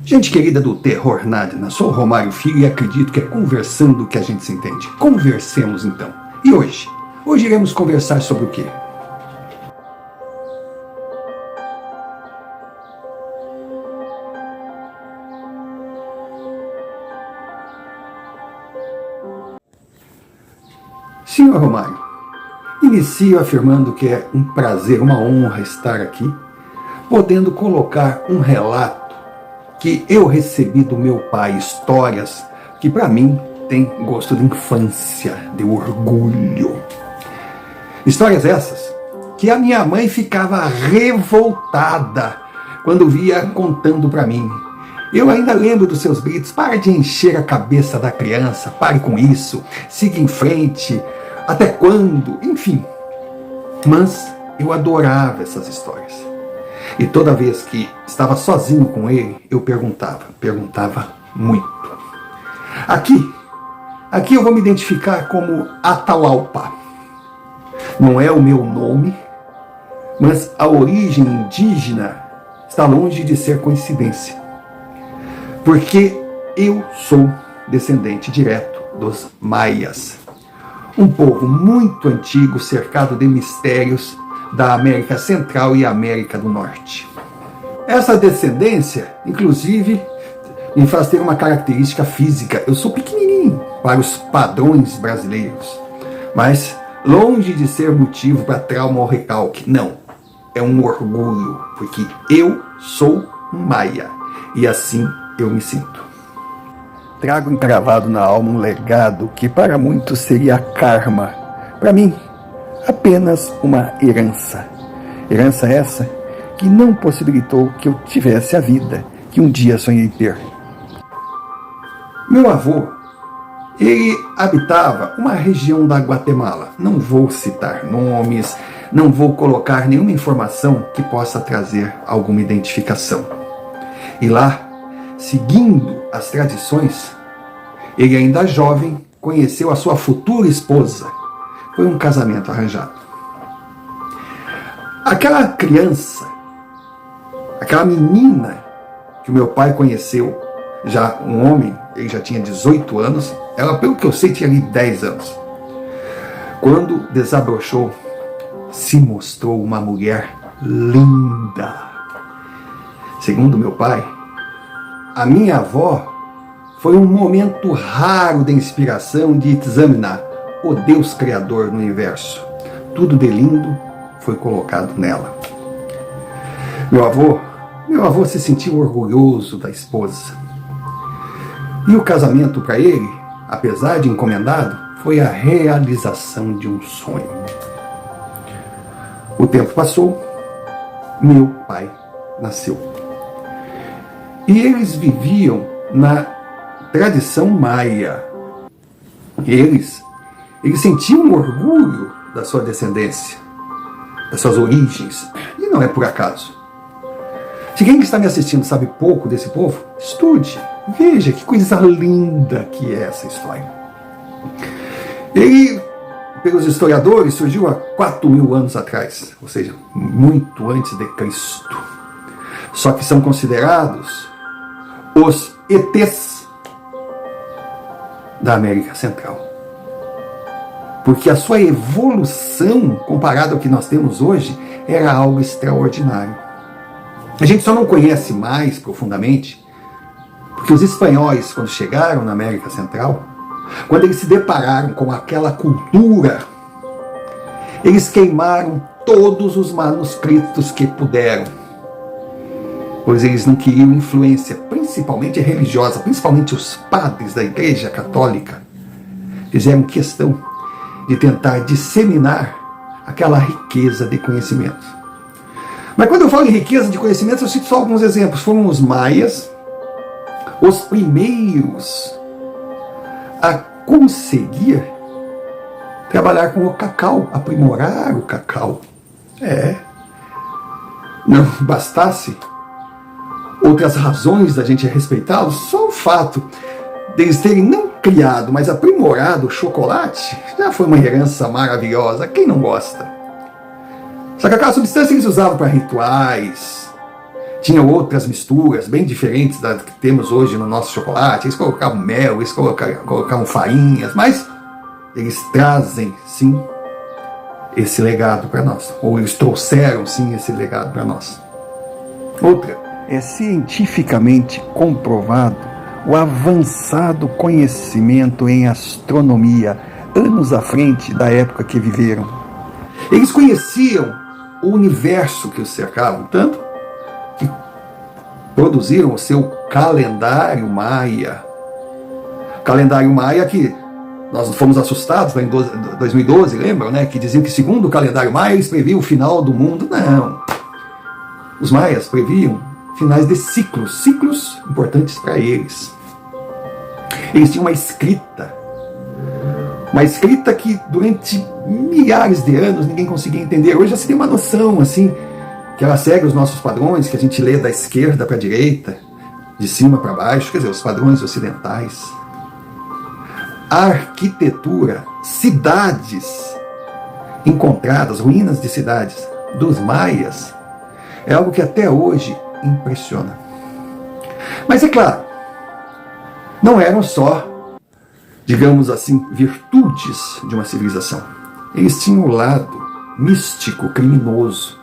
Gente querida do Terror Nadna, sou o Romário Filho e acredito que é conversando que a gente se entende. Conversemos então. E hoje? Hoje iremos conversar sobre o quê? Senhor Romário, inicio afirmando que é um prazer, uma honra estar aqui, podendo colocar um relato que eu recebi do meu pai, histórias que para mim têm gosto de infância, de orgulho. Histórias essas que a minha mãe ficava revoltada quando via contando para mim. Eu ainda lembro dos seus gritos: pare de encher a cabeça da criança, pare com isso, siga em frente, até quando? Enfim. Mas eu adorava essas histórias. E toda vez que estava sozinho com ele, eu perguntava muito. Aqui eu vou me identificar como Atahualpa. Não é o meu nome, mas a origem indígena está longe de ser coincidência. Porque eu sou descendente direto dos Maias, um povo muito antigo, cercado de mistérios da América Central e América do Norte. Essa descendência, inclusive, me faz ter uma característica física. Eu sou pequenininho para os padrões brasileiros, mas longe de ser motivo para trauma ou recalque. Não, é um orgulho, porque eu sou um maia e assim eu me sinto. Trago encravado na alma um legado que para muitos seria karma. Para mim, apenas uma herança. Herança essa que não possibilitou que eu tivesse a vida que um dia sonhei ter. Meu avô, ele habitava uma região da Guatemala. Não vou citar nomes, não vou colocar nenhuma informação que possa trazer alguma identificação. E lá, seguindo as tradições, ele ainda jovem conheceu a sua futura esposa. Foi um casamento arranjado. Aquela criança, aquela menina que o meu pai conheceu, já um homem, ele já tinha 18 anos, ela, pelo que eu sei, tinha ali 10 anos. Quando desabrochou, se mostrou uma mulher linda. Segundo meu pai, a minha avó foi um momento raro de inspiração de Itzamna, o Deus Criador do universo. Tudo de lindo foi colocado nela. Meu avô se sentiu orgulhoso da esposa. E o casamento para ele, apesar de encomendado, foi a realização de um sonho. O tempo passou, meu pai nasceu. E eles viviam na tradição maia. Eles sentiam orgulho da sua descendência, das suas origens. E não é por acaso. Se quem está me assistindo sabe pouco desse povo, estude, veja que coisa linda que é essa história. Ele, pelos historiadores, surgiu há 4.000 anos atrás, ou seja, muito antes de Cristo. Só que são considerados os ETs da América Central. Porque a sua evolução, comparada ao que nós temos hoje, era algo extraordinário. A gente só não conhece mais profundamente porque os espanhóis, quando chegaram na América Central, quando eles se depararam com aquela cultura, eles queimaram todos os manuscritos que puderam, pois eles não queriam influência, principalmente religiosa, principalmente os padres da Igreja Católica, fizeram questão de tentar disseminar aquela riqueza de conhecimento. Mas quando eu falo em riqueza de conhecimento, eu cito só alguns exemplos. Foram os maias, os primeiros a conseguir trabalhar com o cacau, aprimorar o cacau. Não bastasse outras razões da gente respeitá-los, só o fato deles terem não criado, mas aprimorado o chocolate, já foi uma herança maravilhosa. Quem não gosta? Só que aquela substância eles usavam para rituais, Tinha outras misturas bem diferentes das que temos hoje no nosso chocolate. Eles colocavam mel, eles colocavam farinhas, mas eles trazem, sim, esse legado para nós. Ou eles trouxeram, sim, esse legado para nós. Outra, é cientificamente comprovado o avançado conhecimento em astronomia, anos à frente da época que viveram. Eles conheciam o universo que os cercava, tanto que produziram o seu calendário maia. Calendário maia que nós fomos assustados em 2012, lembram, né? Que diziam que segundo o calendário maia eles previam o final do mundo. Não. Os maias previam finais de ciclos importantes para eles. Eles tinham uma escrita que durante milhares de anos ninguém conseguia entender. Hoje já se tem uma noção, assim, que ela segue os nossos padrões, que a gente lê da esquerda para a direita, de cima para baixo, quer dizer, os padrões ocidentais. A arquitetura, cidades encontradas, ruínas de cidades dos maias, é algo que até hoje impressiona. Mas é claro, não eram só, digamos assim, virtudes de uma civilização. Eles tinham o lado místico, criminoso.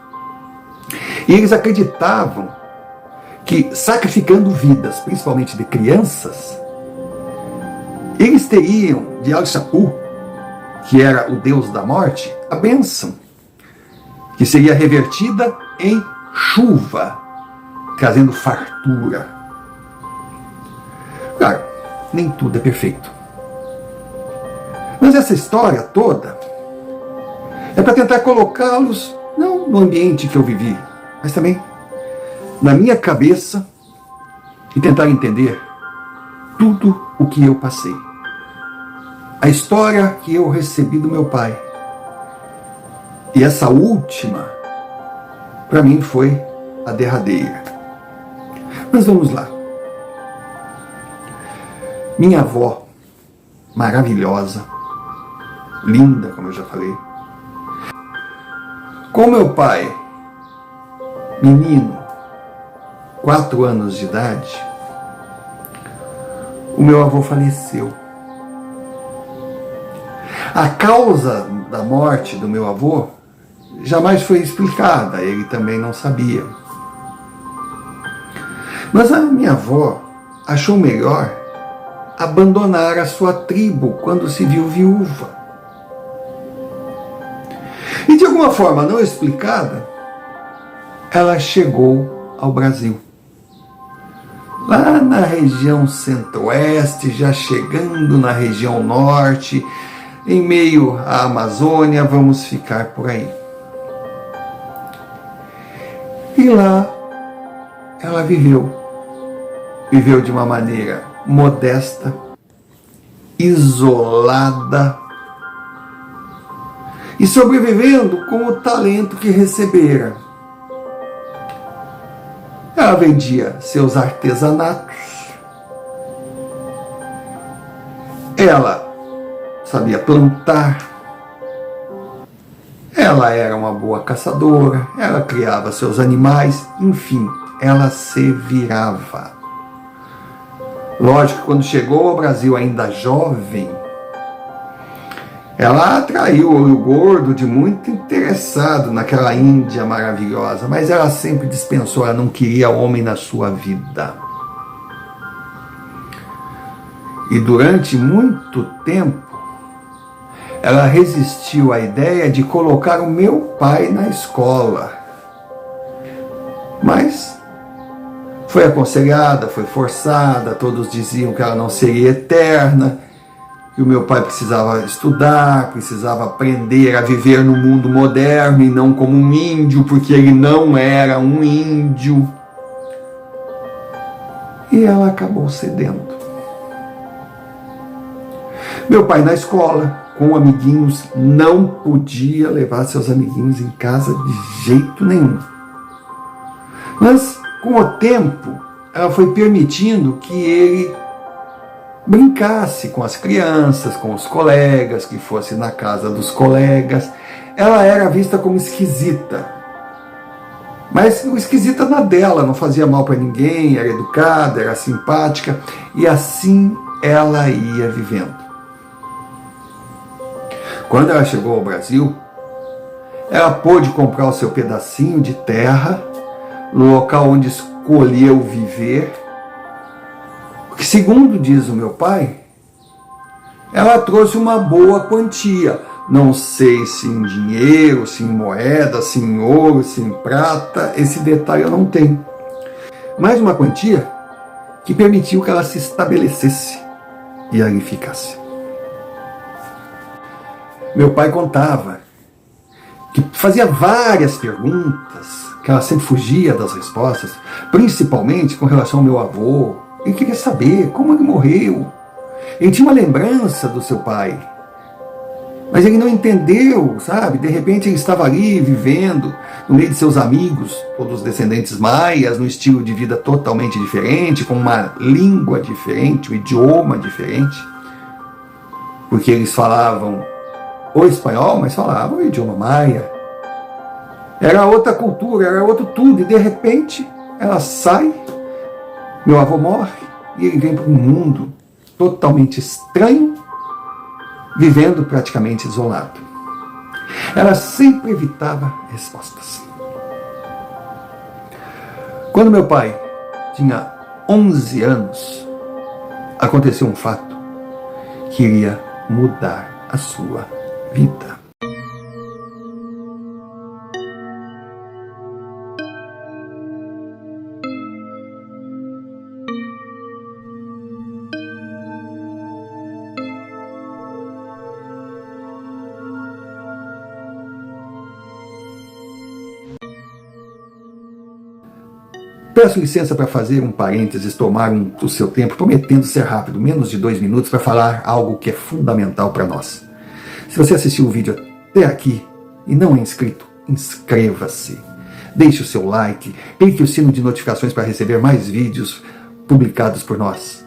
E eles acreditavam que, sacrificando vidas, principalmente de crianças, eles teriam de Al-Shapu, que era o deus da morte, a bênção, que seria revertida em chuva, trazendo fartura. Claro, nem tudo é perfeito. Mas essa história toda é para tentar colocá-los, não no ambiente que eu vivi, mas também na minha cabeça e tentar entender tudo o que eu passei. A história que eu recebi do meu pai. E essa última, para mim, foi a derradeira. Mas vamos lá. Minha avó, maravilhosa, linda, como eu já falei. Com meu pai, menino, 4 anos de idade, o meu avô faleceu. A causa da morte do meu avô jamais foi explicada, ele também não sabia. Mas a minha avó achou melhor abandonar a sua tribo quando se viu viúva. E de alguma forma não explicada, ela chegou ao Brasil. Lá na região centro-oeste, já chegando na região norte, em meio à Amazônia, vamos ficar por aí. E lá ela viveu de uma maneira modesta, isolada e sobrevivendo com o talento que recebera. Ela vendia seus artesanatos, ela sabia plantar, ela era uma boa caçadora, ela criava seus animais, enfim, ela se virava. Lógico que quando chegou ao Brasil ainda jovem, ela atraiu o olho gordo de muito interessado naquela Índia maravilhosa, mas ela sempre dispensou, ela não queria homem na sua vida. E durante muito tempo, ela resistiu à ideia de colocar o meu pai na escola. Mas foi aconselhada, foi forçada, todos diziam que ela não seria eterna, que o meu pai precisava estudar, precisava aprender a viver no mundo moderno e não como um índio, porque ele não era um índio. E ela acabou cedendo. Meu pai na escola, com amiguinhos, não podia levar seus amiguinhos em casa de jeito nenhum. Mas, com o tempo, ela foi permitindo que ele brincasse com as crianças, com os colegas, que fosse na casa dos colegas. Ela era vista como esquisita, Mas o esquisita na dela, não fazia mal para ninguém, era educada, era simpática, e assim ela ia vivendo. Quando ela chegou ao Brasil, ela pôde comprar o seu pedacinho de terra no local onde escolheu viver, porque, segundo diz o meu pai, ela trouxe uma boa quantia. Não sei se em dinheiro, se em moeda, se em ouro, se em prata, esse detalhe eu não tenho. Mas uma quantia que permitiu que ela se estabelecesse e ali ficasse. Meu pai contava que fazia várias perguntas, que ela sempre fugia das respostas, principalmente com relação ao meu avô. Ele queria saber como ele morreu. Ele tinha uma lembrança do seu pai, mas ele não entendeu, sabe? De repente ele estava ali vivendo no meio de seus amigos, todos descendentes maias, num estilo de vida totalmente diferente, com uma língua diferente, um idioma diferente, porque eles falavam o espanhol, mas falavam o idioma maia. Era outra cultura, era outro tudo, e de repente ela sai, meu avô morre, e ele vem para um mundo totalmente estranho, vivendo praticamente isolado. Ela sempre evitava respostas. Quando meu pai tinha 11 anos, aconteceu um fato que iria mudar a sua vida. Peço licença para fazer um parênteses, tomar o seu tempo, prometendo ser rápido, menos de 2 minutos, para falar algo que é fundamental para nós. Se você assistiu o vídeo até aqui e não é inscrito, inscreva-se. Deixe o seu like, clique o sino de notificações para receber mais vídeos publicados por nós.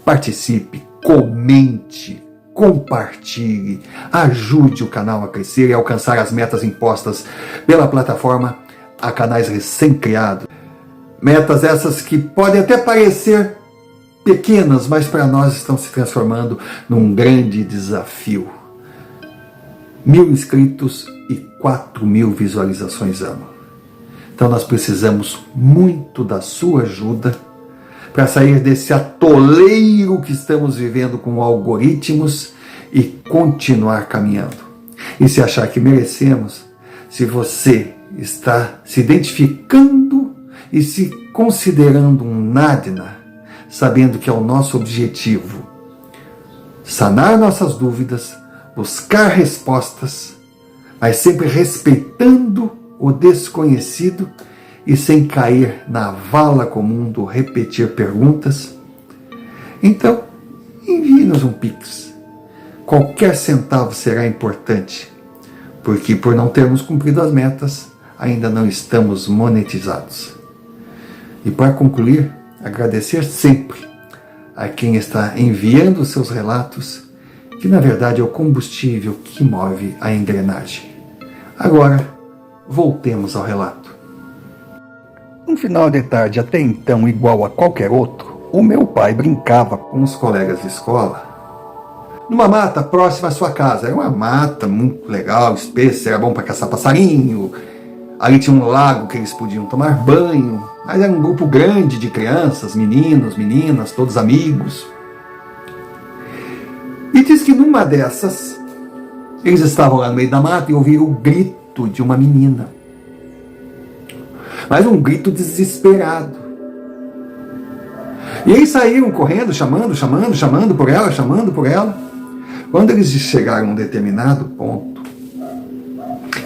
Participe, comente, compartilhe, ajude o canal a crescer e alcançar as metas impostas pela plataforma a canais recém-criados. Metas essas que podem até parecer pequenas, mas para nós estão se transformando num grande desafio. 1.000 inscritos e 4.000 visualizações ano. Então nós precisamos muito da sua ajuda para sair desse atoleiro que estamos vivendo com algoritmos e continuar caminhando. E se achar que merecemos, se você está se identificando e se considerando um Nadna, sabendo que é o nosso objetivo sanar nossas dúvidas, buscar respostas, mas sempre respeitando o desconhecido e sem cair na vala comum do repetir perguntas, então envie-nos um Pix. Qualquer centavo será importante, porque por não termos cumprido as metas, ainda não estamos monetizados. E para concluir, agradecer sempre a quem está enviando seus relatos, que na verdade é o combustível que move a engrenagem. Agora, voltemos ao relato. Um final de tarde até então igual a qualquer outro, o meu pai brincava com os colegas de escola numa mata próxima à sua casa. Era uma mata muito legal, espessa, era bom para caçar passarinho. Ali tinha um lago que eles podiam tomar banho, mas era um grupo grande de crianças, meninos, meninas, todos amigos. E diz que numa dessas, eles estavam lá no meio da mata e ouviram o grito de uma menina. Mas um grito desesperado. E eles saíram correndo, chamando por ela. Quando eles chegaram a um determinado ponto,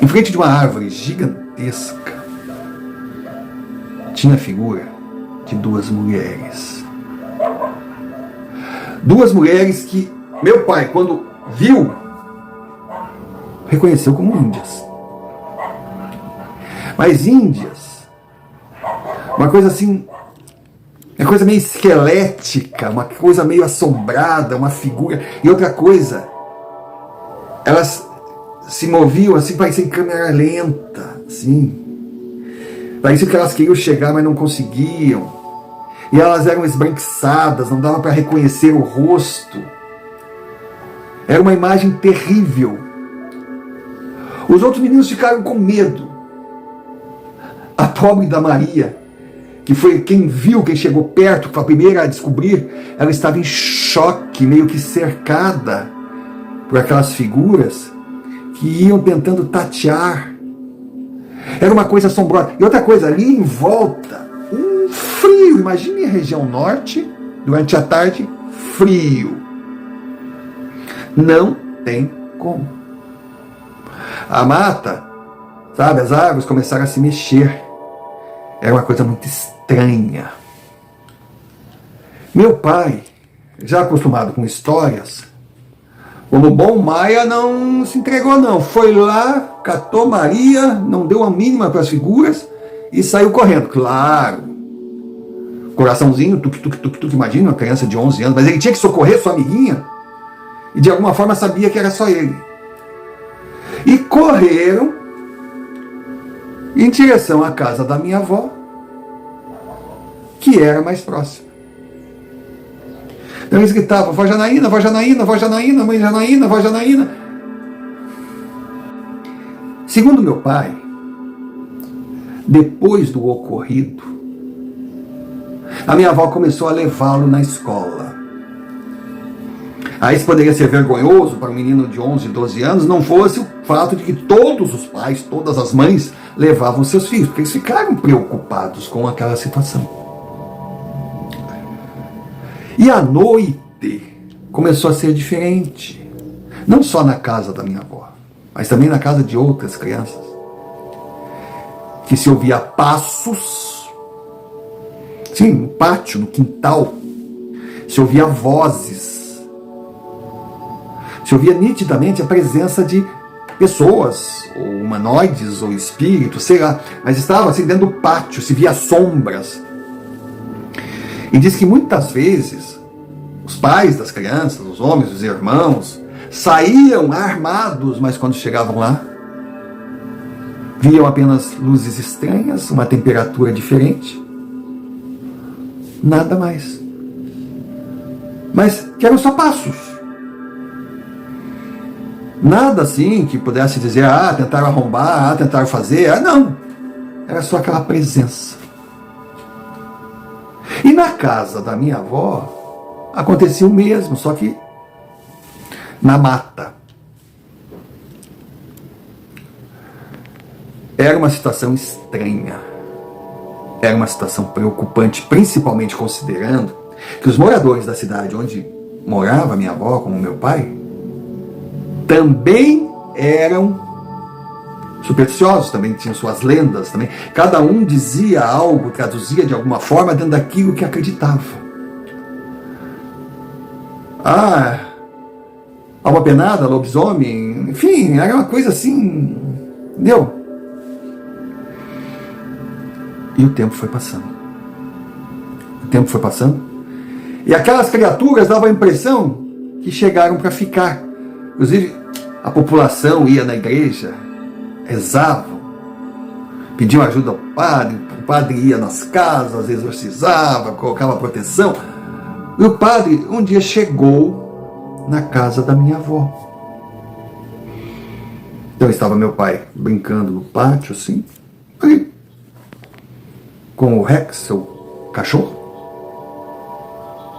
em frente de uma árvore gigantesca, tinha a figura de 2 mulheres. 2 mulheres que meu pai, quando viu, reconheceu como índias. Mas índias, uma coisa assim, uma coisa meio esquelética, uma coisa meio assombrada, uma figura. E outra coisa, elas se moviam assim, parecia em câmera lenta, assim. Parecia que elas queriam chegar, mas não conseguiam. E elas eram esbranquiçadas, não dava para reconhecer o rosto. Era uma imagem terrível. Os outros meninos ficaram com medo. A pobre da Maria, que foi quem viu, quem chegou perto, que foi a primeira a descobrir, ela estava em choque, meio que cercada por aquelas figuras que iam tentando tatear. Era uma coisa assombrosa. E outra coisa, ali em volta, um frio. Imagine a região norte, durante a tarde, frio. Não tem como. A mata, sabe, as árvores começaram a se mexer. Era uma coisa muito estranha. Meu pai, já acostumado com histórias, como bom maia, não se entregou não. Foi lá, catou Maria, não deu a mínima para as figuras e saiu correndo. Claro, coraçãozinho, tuc, imagina uma criança de 11 anos, mas ele tinha que socorrer sua amiguinha e de alguma forma sabia que era só ele. E correram em direção à casa da minha avó, que era mais próxima. Então eles gritavam: vó Janaína, vó Janaína, vó Janaína, mãe Janaína, vó Janaína. Segundo meu pai, depois do ocorrido, a minha avó começou a levá-lo na escola. Aí isso poderia ser vergonhoso para um menino de 11, 12 anos, não fosse o fato de que todos os pais, todas as mães levavam seus filhos, porque eles ficaram preocupados com aquela situação. E a noite começou a ser diferente, não só na casa da minha avó, mas também na casa de outras crianças, que se ouvia passos, sim, no pátio, no quintal, se ouvia vozes, se ouvia nitidamente a presença de pessoas, ou humanoides, ou espíritos, sei lá, mas estava assim dentro do pátio, se via sombras. E diz que muitas vezes os pais das crianças, os homens, os irmãos, saíam armados, mas quando chegavam lá, viam apenas luzes estranhas, uma temperatura diferente, nada mais. Mas que eram só passos. Nada assim que pudesse dizer: tentaram arrombar, tentaram fazer, não. Era só aquela presença. E na casa da minha avó acontecia o mesmo, só que na mata. Era uma situação estranha. Era uma situação preocupante, principalmente considerando que os moradores da cidade onde morava minha avó, como meu pai, também eram supersticiosos, também tinham suas lendas, também. Cada um dizia algo, traduzia de alguma forma dentro daquilo que acreditava. Alma penada, lobisomem, enfim, era uma coisa assim, entendeu? E o tempo foi passando. O tempo foi passando. E aquelas criaturas davam a impressão que chegaram para ficar. Inclusive, a população ia na igreja, rezavam, pediam ajuda ao padre, o padre ia nas casas, exorcizava, colocava proteção. E o padre um dia chegou na casa da minha avó. Então estava meu pai brincando no pátio, assim, ali, com o Rex, seu cachorro,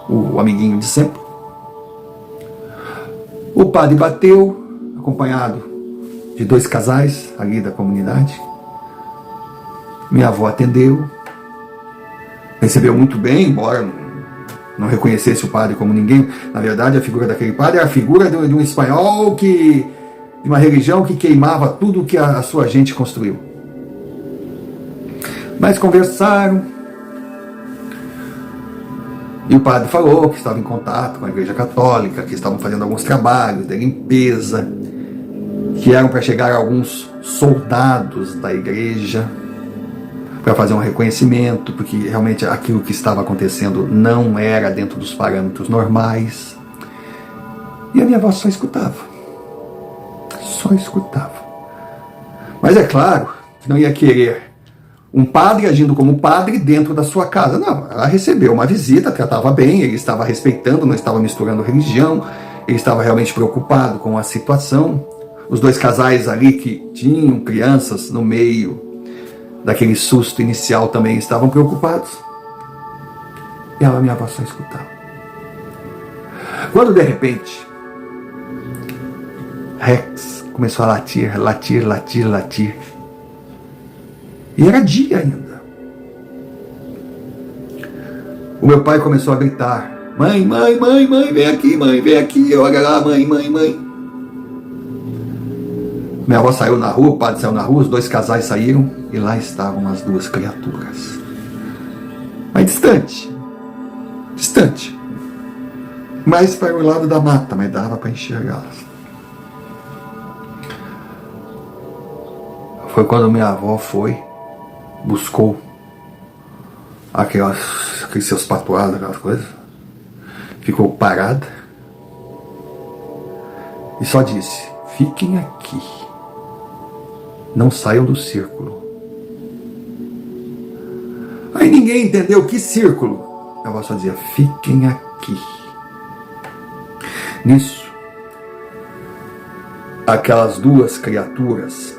o amiguinho de sempre. O padre bateu, acompanhado de 2 casais ali da comunidade. Minha avó atendeu, recebeu muito bem, embora não reconhecesse o padre como ninguém. Na verdade, a figura daquele padre era a figura de um espanhol de uma religião que queimava tudo que a sua gente construiu. Mas conversaram, e o padre falou que estava em contato com a Igreja Católica, que estavam fazendo alguns trabalhos de limpeza, que eram para chegar alguns soldados da igreja para fazer um reconhecimento, porque realmente aquilo que estava acontecendo não era dentro dos parâmetros normais. E a minha avó só escutava. Só escutava. Mas é claro que não ia querer um padre agindo como padre dentro da sua casa. Não, ela recebeu uma visita, tratava bem, ele estava respeitando, não estava misturando religião, ele estava realmente preocupado com a situação. Os dois casais ali que tinham crianças no meio daquele susto inicial também estavam preocupados. E ela, minha avó, só escutava. Quando de repente Rex começou a latir, latir, latir, latir. E era dia ainda. O meu pai começou a gritar: mãe, mãe, mãe, mãe, vem aqui, olha lá, mãe, mãe, mãe. Minha avó saiu na rua, o padre saiu na rua, os dois casais saíram e lá estavam as duas criaturas. Mas distante, distante. Mais para o lado da mata, mas dava para enxergá-las. Foi quando minha avó buscou aqueles seus patuados, aquelas coisas, ficou parada e só disse: fiquem aqui, não saiam do círculo. Aí ninguém entendeu que círculo. A avó só dizia: fiquem aqui. Nisso, aquelas duas criaturas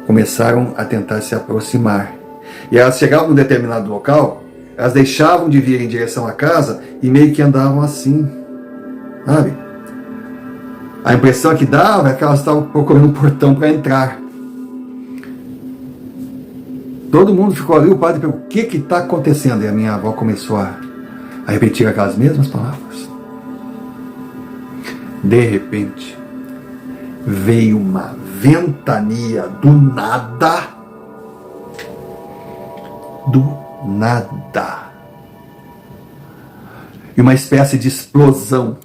começaram a tentar se aproximar. E elas chegavam num determinado local, elas deixavam de vir em direção à casa e meio que andavam assim, sabe? A impressão que dava é que elas estavam procurando um portão para entrar. Todo mundo ficou ali, o padre perguntou: o que está acontecendo? E a minha avó começou a repetir aquelas mesmas palavras. De repente, veio uma ventania do nada. Do nada. E uma espécie de explosão.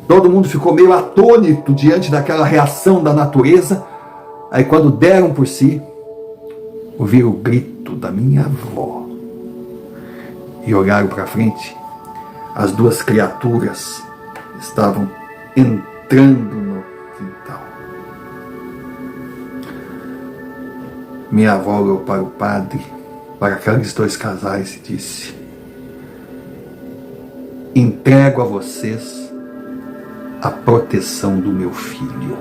Todo mundo ficou meio atônito diante daquela reação da natureza. Aí quando deram por si, ouviram o grito da minha avó. E olharam para frente. As duas criaturas estavam entrando no quintal. Minha avó olhou para o padre, para aqueles dois casais e disse: entrego a vocês a proteção do meu filho.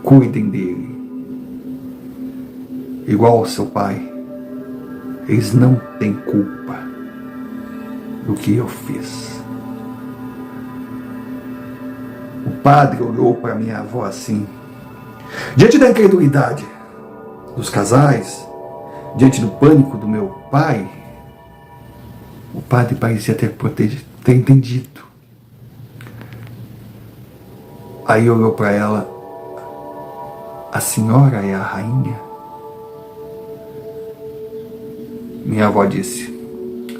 Cuidem dele. Igual ao seu pai, eles não têm culpa do que eu fiz. O padre olhou para minha avó assim. Diante da incredulidade dos casais, diante do pânico do meu pai, o padre parecia ter entendido. Aí olhou para ela: a senhora é a rainha? Minha avó disse: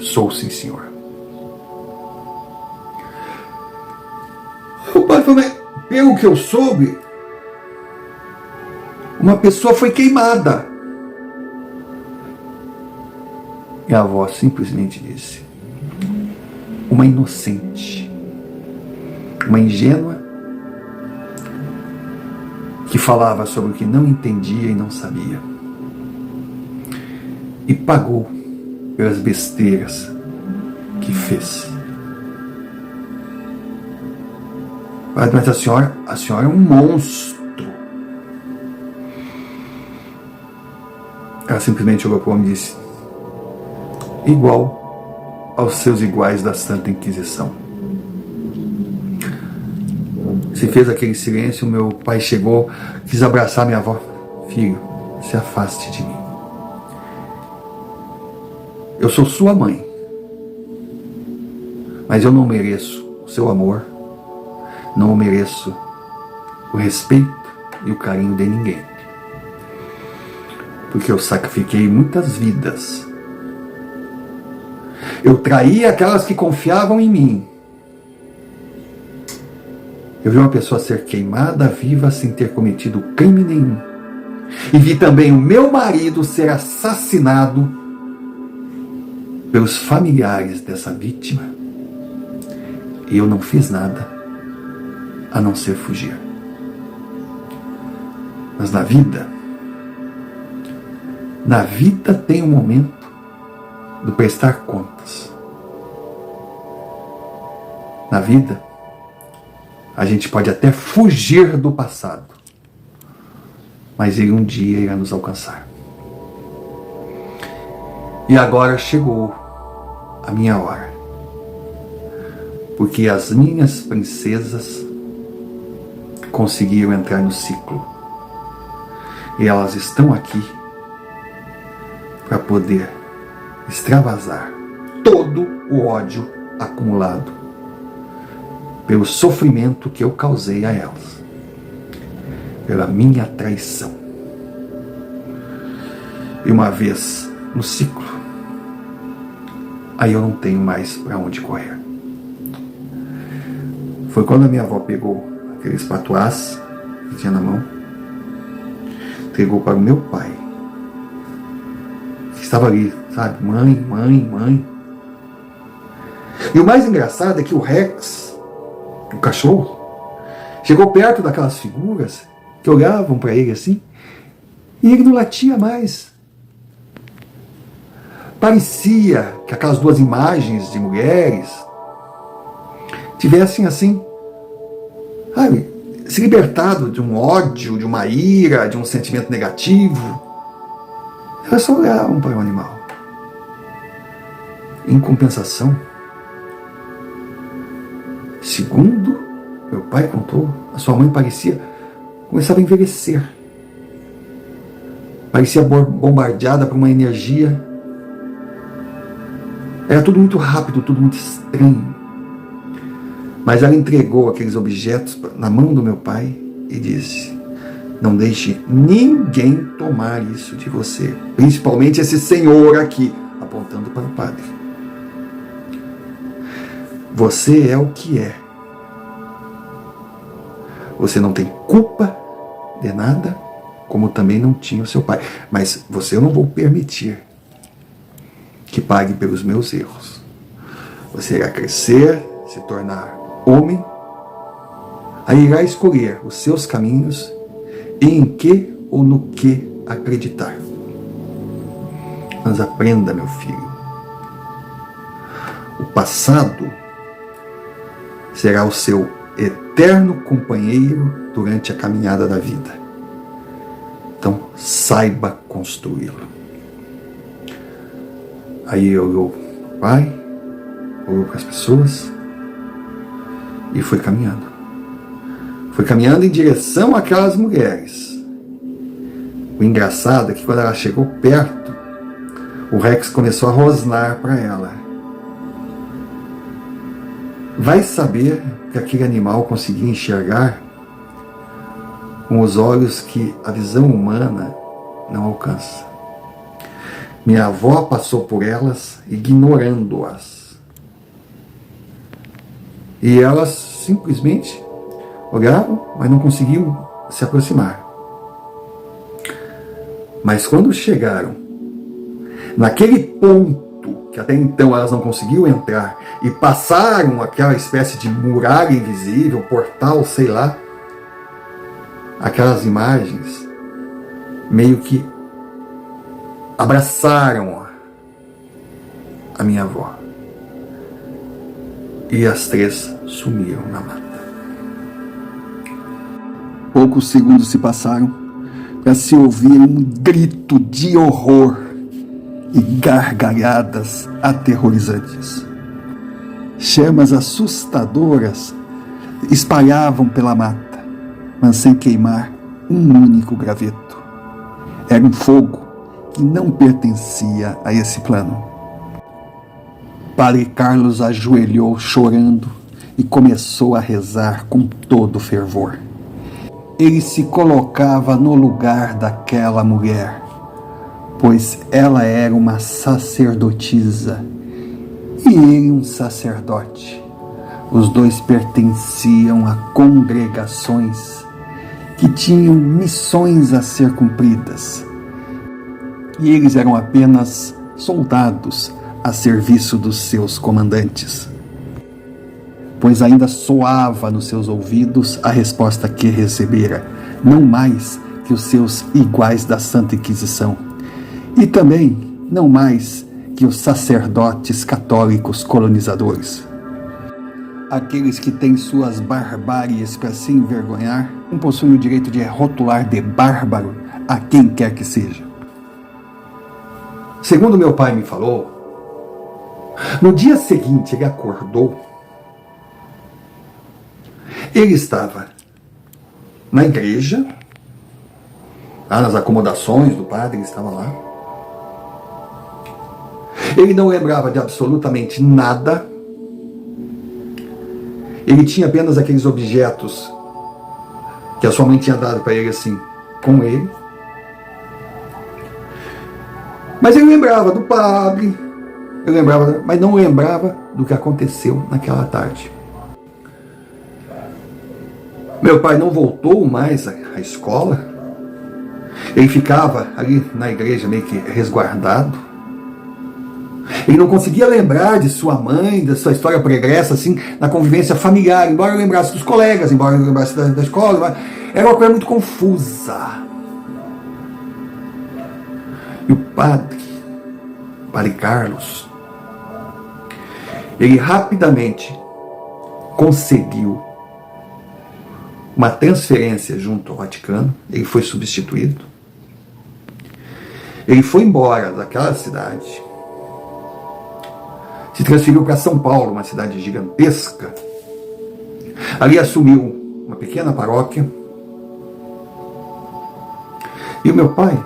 sou, sim, senhor. O padre falou: pelo que eu soube, uma pessoa foi queimada. E a avó simplesmente disse: uma inocente, uma ingênua, que falava sobre o que não entendia e não sabia. E pagou pelas besteiras que fez. Mas a senhora é um monstro. Ela simplesmente olhou para o homem e disse: igual aos seus iguais da Santa Inquisição. Se fez aquele silêncio, meu pai chegou, quis abraçar minha avó. Filho, se afaste de mim. Eu sou sua mãe, mas eu não mereço o seu amor, não mereço o respeito e o carinho de ninguém. Porque eu sacrifiquei muitas vidas. Eu traí aquelas que confiavam em mim. Eu vi uma pessoa ser queimada viva sem ter cometido crime nenhum. E vi também o meu marido ser assassinado pelos familiares dessa vítima. E eu não fiz nada a não ser fugir. Mas na vida tem um momento do prestar contas. Na vida, a gente pode até fugir do passado, mas ele um dia irá nos alcançar. E agora chegou a minha hora, porque as minhas princesas conseguiram entrar no ciclo, e elas estão aqui para poder extravasar todo o ódio acumulado pelo sofrimento que eu causei a elas, pela minha traição. E uma vez no ciclo, aí eu não tenho mais para onde correr. Foi quando a minha avó pegou aqueles patuás que tinha na mão, entregou para o meu pai, que estava ali, sabe? Mãe. E o mais engraçado é que o Rex, o cachorro, chegou perto daquelas figuras que olhavam para ele assim, e ele não latia mais. Parecia que aquelas duas imagens de mulheres tivessem assim, sabe, se libertado de um ódio, de uma ira, de um sentimento negativo. Elas só olhavam para o animal. Em compensação, segundo meu pai contou, a sua mãe começava a envelhecer. Parecia bombardeada por uma energia. Era tudo muito rápido, tudo muito estranho. Mas ela entregou aqueles objetos na mão do meu pai e disse: não deixe ninguém tomar isso de você, principalmente esse senhor aqui, apontando para o padre. Você é o que é. Você não tem culpa de nada, como também não tinha o seu pai. Mas eu não vou permitir que pague pelos meus erros. Você irá crescer, se tornar homem, aí irá escolher os seus caminhos e em que ou no que acreditar. Mas aprenda, meu filho, o passado será o seu eterno companheiro durante a caminhada da vida. Então, saiba construí-lo. Aí olhou para o pai, olhou para as pessoas e foi caminhando. Foi caminhando em direção àquelas mulheres. O engraçado é que quando ela chegou perto, o Rex começou a rosnar para ela. Vai saber que aquele animal conseguia enxergar com os olhos que a visão humana não alcança. Minha avó passou por elas, ignorando-as. E elas simplesmente olhavam, mas não conseguiam se aproximar. Mas quando chegaram naquele ponto que até então elas não conseguiam entrar e passaram aquela espécie de muralha invisível, portal, sei lá, aquelas imagens meio que abraçaram a minha avó. E as três sumiram na mata. Poucos segundos se passaram para se ouvir um grito de horror e gargalhadas aterrorizantes. Chamas assustadoras espalhavam pela mata, mas sem queimar um único graveto. Era um fogo que não pertencia a esse plano. Padre Carlos ajoelhou chorando e começou a rezar com todo fervor. Ele se colocava no lugar daquela mulher, pois ela era uma sacerdotisa e ele um sacerdote. Os dois pertenciam a congregações que tinham missões a ser cumpridas. E eles eram apenas soldados a serviço dos seus comandantes. Pois ainda soava nos seus ouvidos a resposta que recebera, não mais que os seus iguais da Santa Inquisição, e também não mais que os sacerdotes católicos colonizadores. Aqueles que têm suas barbáries para se envergonhar não possuem o direito de rotular de bárbaro a quem quer que seja. Segundo meu pai me falou, no dia seguinte ele acordou, ele estava na igreja, lá nas acomodações do padre, ele estava lá. Ele não lembrava de absolutamente nada. Ele tinha apenas aqueles objetos que a sua mãe tinha dado para ele assim, com ele. Mas ele lembrava do padre, mas não lembrava do que aconteceu naquela tarde. Meu pai não voltou mais à escola. Ele ficava ali na igreja meio que resguardado. Ele não conseguia lembrar de sua mãe, da sua história pregressa, assim, na convivência familiar, embora eu lembrasse dos colegas, embora eu lembrasse da escola, era uma coisa muito confusa. E o padre Carlos, ele rapidamente conseguiu uma transferência junto ao Vaticano, ele foi substituído, ele foi embora daquela cidade, se transferiu para São Paulo, uma cidade gigantesca. Ali assumiu uma pequena paróquia. E o meu pai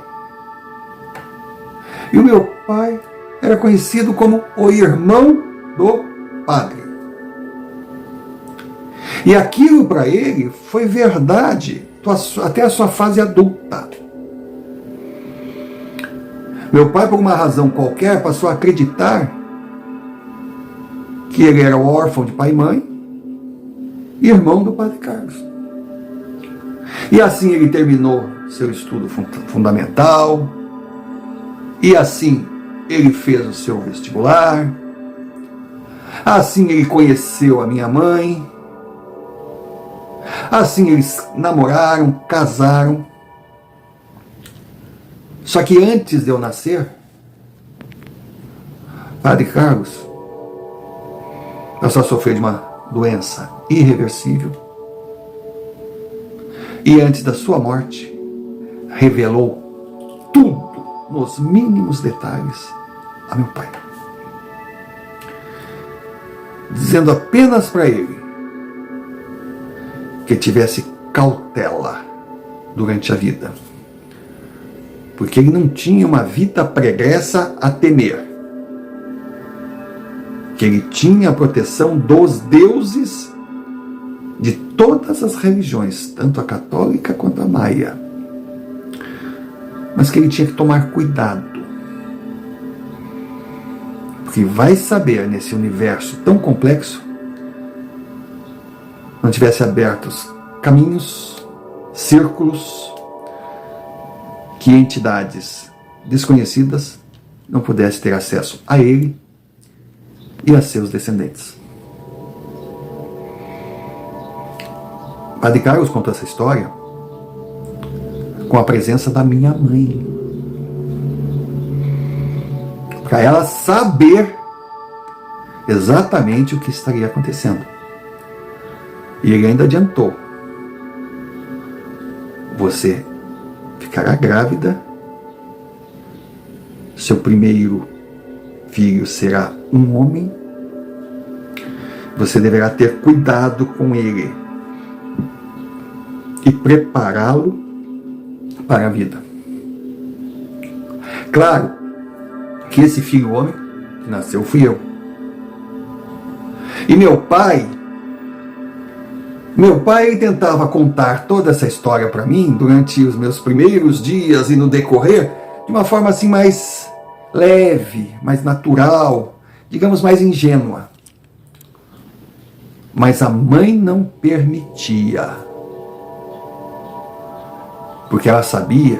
era conhecido como o irmão do padre. E aquilo para ele foi verdade até a sua fase adulta. Meu pai, por uma razão qualquer, passou a acreditar que ele era órfão de pai e mãe, irmão do padre Carlos. E assim ele terminou seu estudo fundamental, e assim ele fez o seu vestibular, assim ele conheceu a minha mãe, assim eles namoraram, casaram. Só que antes de eu nascer, padre Carlos só sofreu de uma doença irreversível. E antes da sua morte, revelou tudo, nos mínimos detalhes, a meu pai. Dizendo apenas para ele que tivesse cautela durante a vida. Porque ele não tinha uma vida pregressa a temer. Que ele tinha a proteção dos deuses de todas as religiões, tanto a católica quanto a maia. Mas que ele tinha que tomar cuidado. Porque vai saber, nesse universo tão complexo, não tivesse abertos caminhos, círculos, que entidades desconhecidas não pudessem ter acesso a ele e a seus descendentes. Padre Carlos contou essa história com a presença da minha mãe, para ela saber exatamente o que estaria acontecendo. E ele ainda adiantou: você ficará grávida, seu primeiro filho será um homem, você deverá ter cuidado com ele e prepará-lo para a vida. Claro que esse filho homem que nasceu fui eu. E meu pai ele tentava contar toda essa história para mim durante os meus primeiros dias e no decorrer de uma forma assim mais leve, mais natural, digamos mais ingênua. Mas a mãe não permitia, porque ela sabia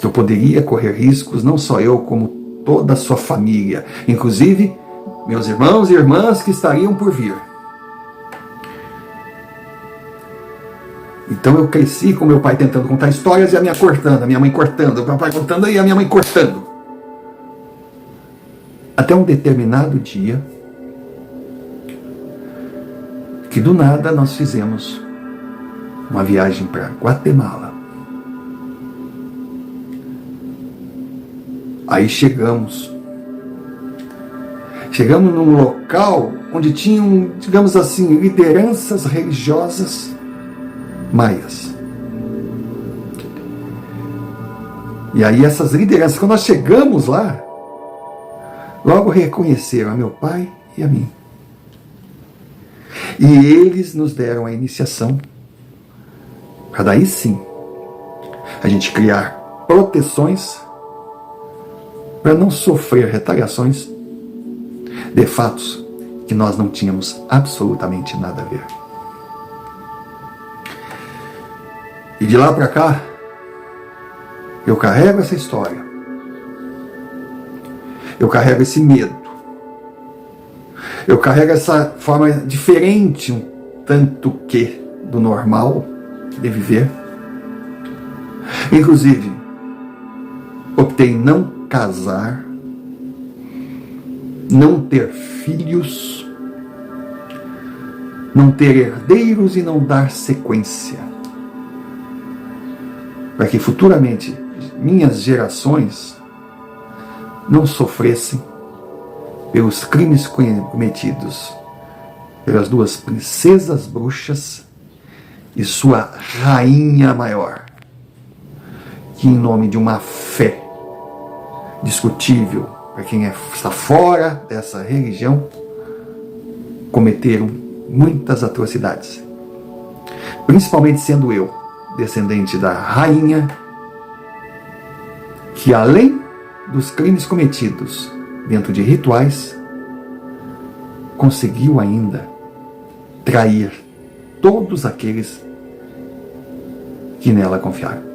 que eu poderia correr riscos, não só eu, como toda a sua família, inclusive meus irmãos e irmãs que estariam por vir. Então eu cresci com meu pai tentando contar histórias e a minha cortando, a minha mãe cortando, o papai contando e a minha mãe cortando. Até um determinado dia, que do nada nós fizemos uma viagem para Guatemala. Aí chegamos num local onde tinham, digamos assim, lideranças religiosas maias. E aí essas lideranças, quando nós chegamos lá, logo reconheceram a meu pai e a mim. E eles nos deram a iniciação para daí sim a gente criar proteções para não sofrer retaliações de fatos que nós não tínhamos absolutamente nada a ver. E de lá para cá, eu carrego essa história. Eu carrego esse medo. Eu carrego essa forma diferente, um tanto que, do normal de viver. Inclusive, optei em não casar, não ter filhos, não ter herdeiros e não dar sequência, para que futuramente minhas gerações não sofressem pelos crimes cometidos pelas duas princesas bruxas e sua rainha maior, que em nome de uma fé discutível para quem está fora dessa religião, cometeram muitas atrocidades, principalmente sendo eu descendente da rainha, que além dos crimes cometidos dentro de rituais, conseguiu ainda trair todos aqueles que nela confiaram.